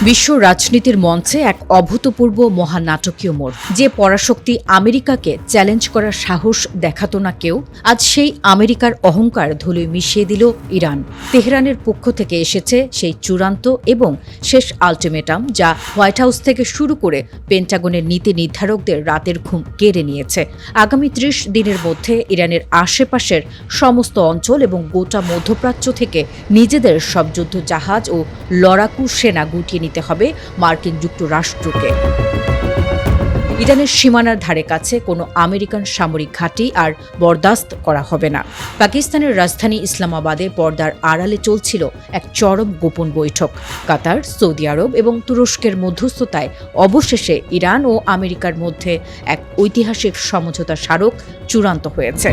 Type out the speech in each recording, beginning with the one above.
বিশ্ব রাজনীতির মঞ্চে এক অভূতপূর্ব মহানাটকীয় মোড়। যে পরাশক্তি আমেরিকাকে চ্যালেঞ্জ করার সাহস দেখাতো না কেউ, আজ সেই আমেরিকার অহংকার ধুলোয় মিশিয়ে দিল ইরান। তেহরানের পক্ষ থেকে এসেছে সেই চূড়ান্ত এবং শেষ আল্টিমেটাম, যা হোয়াইট হাউস থেকে শুরু করে পেন্টাগনের নীতি নির্ধারকদের রাতের ঘুম কেড়ে নিয়েছে। আগামী ৩০ দিনের মধ্যে ইরানের আশেপাশের সমস্ত অঞ্চল এবং গোটা মধ্যপ্রাচ্য থেকে নিজেদের সব যুদ্ধ জাহাজ ও লড়াকু সেনা গুটিয়ে নিতে হবে মার্কিন যুক্তরাষ্ট্রকে। ইরানের সীমানার ধারে কাছে কোনো আমেরিকান সামরিক ঘাঁটি আর বরদাস্ত করা হবে না। পাকিস্তানের রাজধানী ইসলামাবাদে পর্দার আড়ালে চলছিল এক চরম গোপন বৈঠক। কাতার, সৌদি আরব এবং তুরস্কের মধ্যস্থতায় অবশেষে ইরান ও আমেরিকার মধ্যে এক ঐতিহাসিক সমঝোতা স্মারক চূড়ান্ত হয়েছে।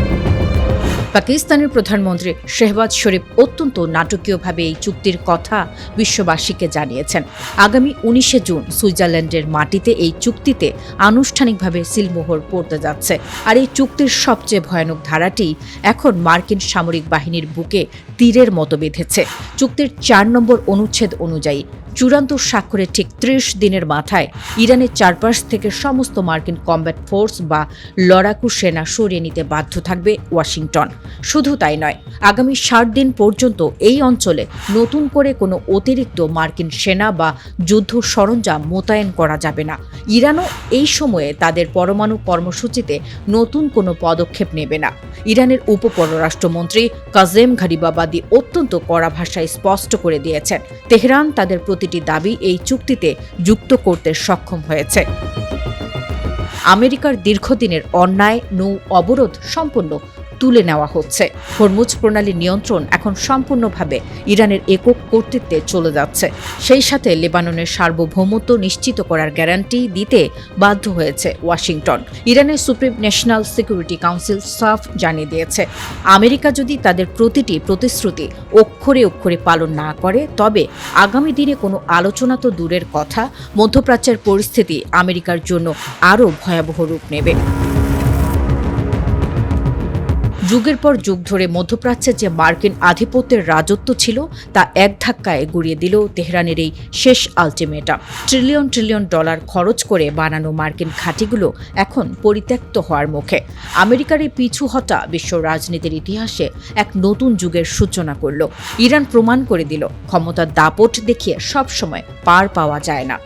পাকিস্তানের প্রধানমন্ত্রী শেহবাজ শরীফ অত্যন্ত নাটকীয়ভাবে এই চুক্তির কথা বিশ্ববাসীকে জানিয়েছেন। আগামী ১৯ জুন সুইজারল্যান্ডের মাটিতে এই চুক্তিতে আনুষ্ঠানিকভাবে সিলমোহর পড়তে যাচ্ছে। আর এই চুক্তির সবচেয়ে ভয়ানক ধারাটি এখন মার্কিন সামরিক বাহিনীর বুকে তীরের মতো বেঁধেছে। চুক্তির ৪ নম্বর অনুচ্ছেদ অনুযায়ী চূড়ান্ত স্বাক্ষরের ঠিক ৩০ দিনের মাথায় ইরানের চারপাশ থেকে সমস্ত মার্কিন কমব্যাট ফোর্স বা লড়াকু সেনা সরিয়ে নিতে বাধ্য থাকবে ওয়াশিংটন। শুধু তাই নয়, আগামী ৬০ দিন পর্যন্ত এই অঞ্চলে নতুন করে কোনো অতিরিক্ত মার্কিন সেনা বা যুদ্ধ সরঞ্জাম মোতায়েন করা যাবে না। ইরানও এই সময়ে তাদের পরমাণু কর্মসূচিতে নতুন কোনো পদক্ষেপ নেবে না। ইরানের উপপররাষ্ট্রমন্ত্রী কাজেম ঘারিবাবাদি অত্যন্ত কড়া ভাষায় স্পষ্ট করে দিয়েছেন, তেহরান তাদের প্রতিটি দাবি এই চুক্তিতে যুক্ত করতে সক্ষম হয়েছে। আমেরিকার দীর্ঘদিনের অন্যায় নৌ অবরোধ সম্পূর্ণ তুলে নেওয়া হচ্ছে। হরমুজ প্রণালীর নিয়ন্ত্রণ এখন সম্পূর্ণভাবে ইরানের একক কর্তৃত্বে চলে যাচ্ছে। সেই সাথে লেবাননের সার্বভৌমত্ব নিশ্চিত করার গ্যারান্টি দিতে বাধ্য হয়েছে ওয়াশিংটন। ইরানের সুপ্রিম ন্যাশনাল সিকিউরিটি কাউন্সিল সাফ জানিয়ে দিয়েছে, আমেরিকা যদি তাদের প্রতিটি প্রতিশ্রুতি অক্ষরে অক্ষরে পালন না করে, তবে আগামী দিনে কোনো আলোচনা তো দূরের কথা, মধ্যপ্রাচ্যের পরিস্থিতি আমেরিকার জন্য আরও ভয়াবহ রূপ নেবে। যুগের পর যুগ ধরে মধ্যপ্রাচ্যে যে মার্কিন আধিপত্যের রাজত্ব ছিল, তা এক ধাক্কায় গুঁড়িয়ে দিল তেহরানের এই শেষ আল্টিমেটাম। ট্রিলিয়ন ট্রিলিয়ন ডলার খরচ করে বানানো মার্কিন ঘাঁটিগুলো এখন পরিত্যক্ত হওয়ার মুখে। আমেরিকার এই পিছু হটা বিশ্ব রাজনীতির ইতিহাসে এক নতুন যুগের সূচনা করল। ইরান প্রমাণ করে দিল, ক্ষমতার দাপট দেখিয়ে সবসময় পার পাওয়া যায় না।